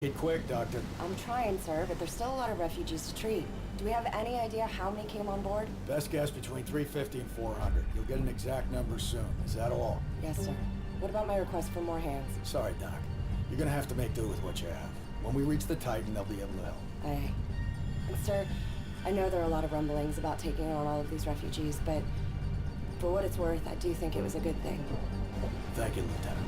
Get quick, Doctor. I'm trying, sir, but there's still a lot of refugees to treat. Do we have any idea how many came on board? Best guess between 350 and 400. You'll get an exact number soon. Is that all? Yes, sir. What about my request for more hands? Sorry, Doc. You're gonna have to make do with what you have. When we reach the Titan, they'll be able to help. Aye. And, sir, I know there are a lot of rumblings about taking on all of these refugees, but for what it's worth, I do think it was a good thing. Thank you, Lieutenant.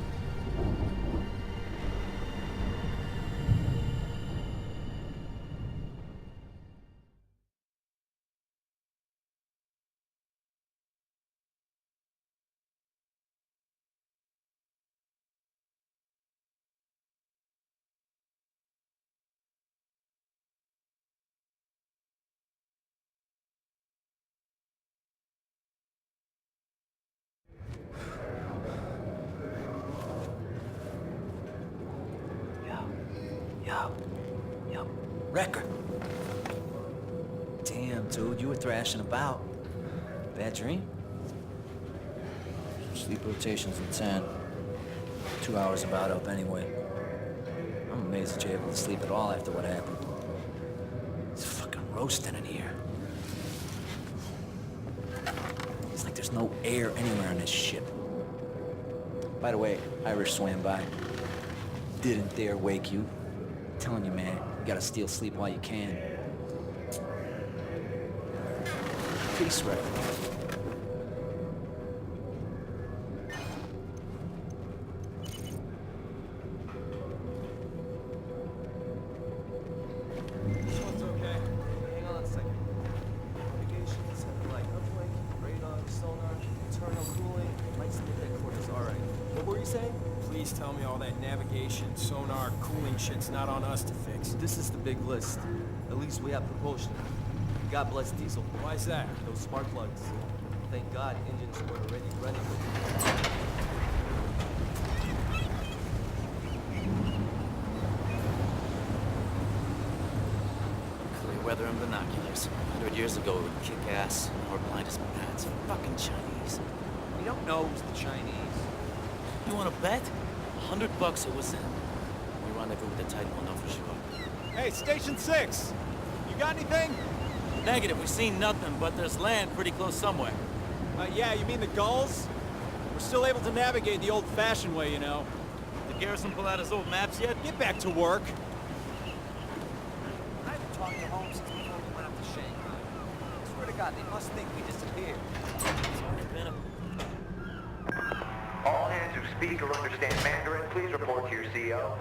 Yo. Wrecker. Damn, dude, you were thrashing about. Bad dream? Sleep rotations in 10. 2 hours about up anyway. I'm amazed that you're able to sleep at all after what happened. It's fucking roasting in here. It's like there's no air anywhere on this ship. By the way, Irish swam by. Didn't dare wake you. I'm telling you, man, you gotta steal sleep while you can. Peace, Wrecker. Please tell me all that navigation, sonar, cooling shit's not on us to fix. This is the big list. At least we have propulsion. God bless diesel. Why's that? Those spark plugs. Thank God engines were already running. Clear weather and binoculars. 100 years ago, it would kick ass or blind as bats. Fucking Chinese. We don't know who's the Chinese. You want to bet? $100 it was them. We rendezvous with the Titan, we'll know for sure. Hey, Station 6! You got anything? Negative, we've seen nothing, but there's land pretty close somewhere. Yeah, you mean the gulls? We're still able to navigate the old-fashioned way, you know. Did Garrison pull out his old maps yet? Get back to work. I haven't talked to Holmes since before we went up to Shanghai. I swear to God, they must think we disappeared. It's only been a... All hands who speak or understand Mandarin, please report to your CO.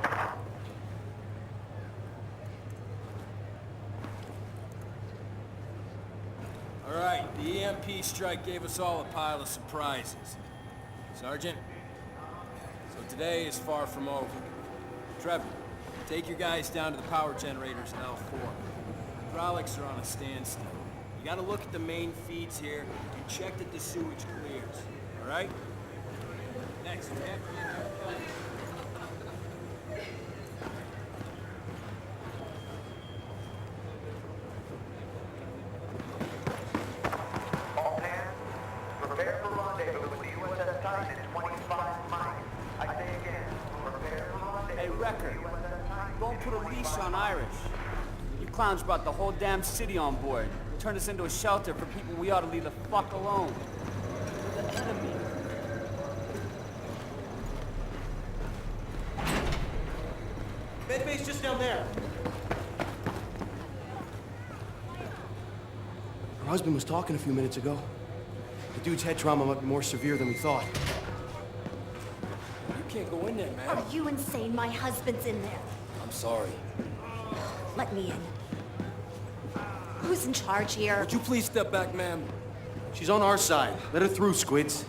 All right, the EMP strike gave us all a pile of surprises. Sergeant, so today is far from over. Trevor, take your guys down to the power generators in L4. Hydraulics are on a standstill. You gotta look at the main feeds here and check that the sewage clears, all right? Next, we have All hands, prepare for rendezvous with the USS Titan in 25 miles. I say again, prepare for rendezvous. Hey, Wrecker, with the USS Titan go and put a leash on Irish. You clowns brought the whole damn city on board. Turned us into a shelter for people we ought to leave the fuck alone. We're the enemy. Medbay's just down there. Her husband was talking a few minutes ago. The dude's head trauma might be more severe than we thought. You can't go in there, man. Are you insane? My husband's in there. I'm sorry. Let me in. Who's in charge here? Would you please step back, ma'am? She's on our side. Let her through, Squids.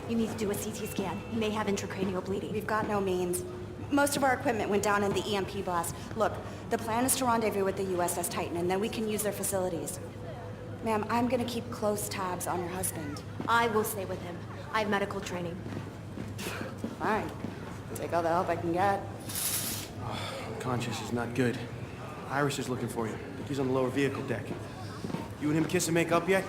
You need to do a CT scan. He may have intracranial bleeding. We've got no means. Most of our equipment went down in the EMP blast. Look, the plan is to rendezvous with the USS Titan, and then we can use their facilities. Ma'am, I'm gonna keep close tabs on your husband. I will stay with him. I have medical training. Fine. Take all the help I can get. Conscious is not good. Iris is looking for you. He's on the lower vehicle deck. You and him kiss and make up yet?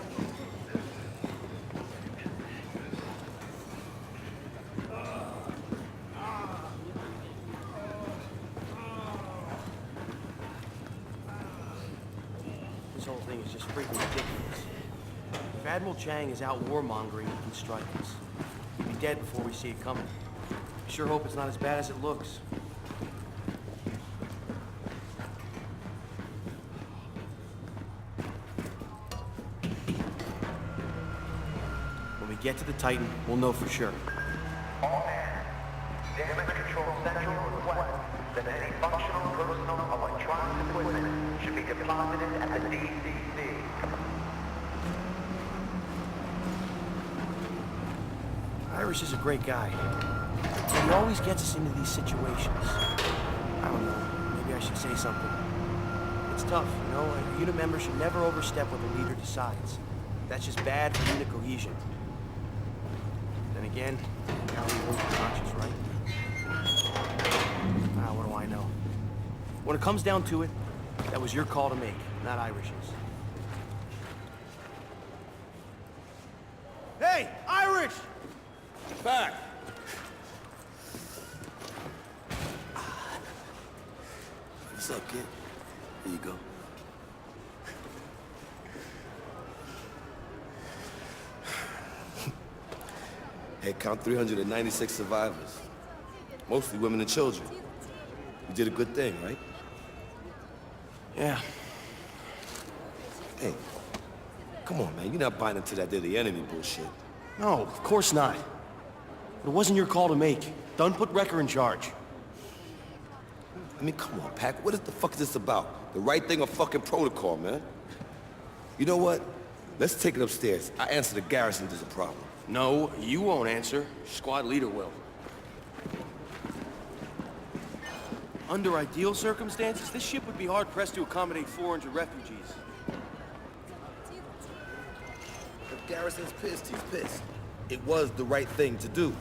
whole thing is just freaking ridiculous. If Admiral Chang is out warmongering, he can strike us. We'll be dead before we see it coming. I sure hope it's not as bad as it looks. When we get to the Titan, we'll know for sure. All hands. Damage control central request that any functional personal electronic equipment should be deposited at the DCC. Irish is a great guy. But he always gets us into these situations. I don't know. Maybe I should say something. It's tough, you know? A unit member should never overstep what the leader decides. That's just bad for unit cohesion. Then again, Callie won't be conscious, right? What do I know? When it comes down to it, that was your call to make, not Irish's. Hey, Irish! Back! What's up, kid? Here you go. Hey, count 396 survivors. Mostly women and children. You did a good thing, right? Yeah. Hey, come on, man. You're not buying into that they're the enemy bullshit. No, of course not. But it wasn't your call to make. Dunn put Wrecker in charge. I mean, come on, Pac. What the fuck is this about? The right thing or fucking protocol, man? You know what? Let's take it upstairs. I answer the garrison if there's a problem. No, you won't answer. Squad leader will. Under ideal circumstances, this ship would be hard-pressed to accommodate 400 refugees. If Garrison's pissed, he's pissed. It was the right thing to do.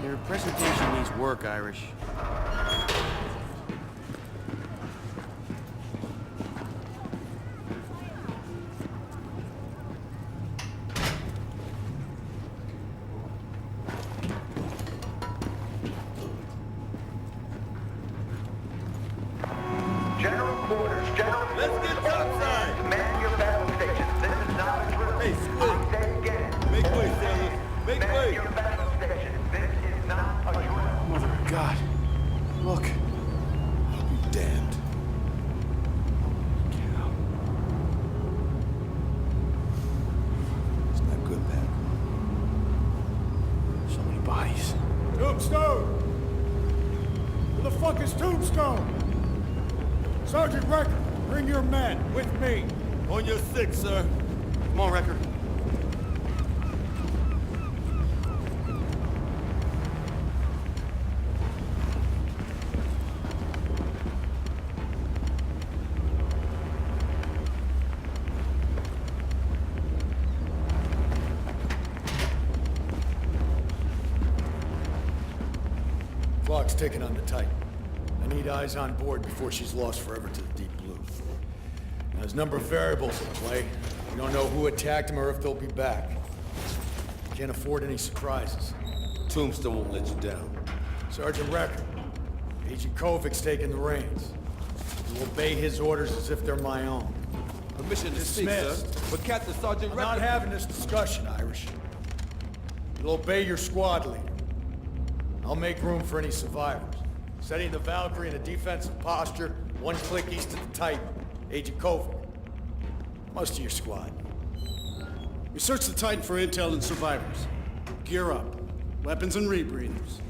Your presentation needs work, Irish. General quarters, general Let's get topside. Man your battle stations. This is not a drill. Hey, Squid. I say again. Make way, sailors. Make Man way. your battle stations. This is not a drill. Mother of God. Look. I'll be damned. It's not good, Pac. So many bodies. Tombstone! Where the fuck is Tombstone? Sergeant Wrecker, bring your men with me. On your six, sir. Come on, Wrecker. Clock's ticking on the Titan. I need eyes on board before she's lost forever to the deep blue. Now, there's a number of variables in play. We don't know who attacked them or if they'll be back. Can't afford any surprises. Tombstone won't let you down. Sergeant Wrecker, Agent Kovic's taking the reins. You obey his orders as if they're my own. Permission to speak, sir. Dismissed. But Captain Sergeant I'm not having this discussion, Irish. You'll obey your squad leader. I'll make room for any survivors. Setting the Valkyrie in a defensive posture, one click east of the Titan. Agent Kovic. Most of your squad. We searched the Titan for intel and survivors. Gear up. Weapons and rebreathers.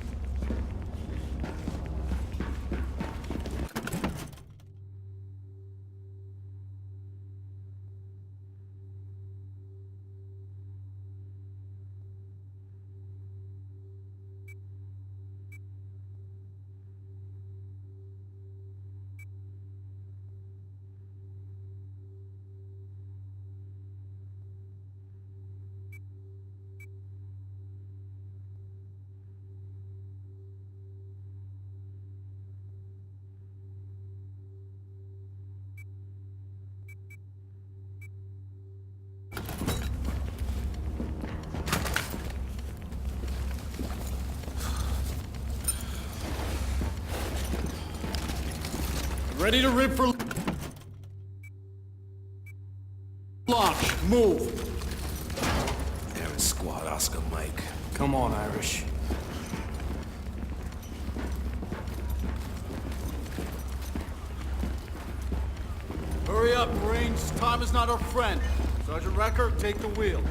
Ready to rip for... Launch. Move. Aaron Squad, Oscar Mike. Come on, Irish. Hurry up, Marines. Time is not our friend. Sergeant Recker, take the wheel.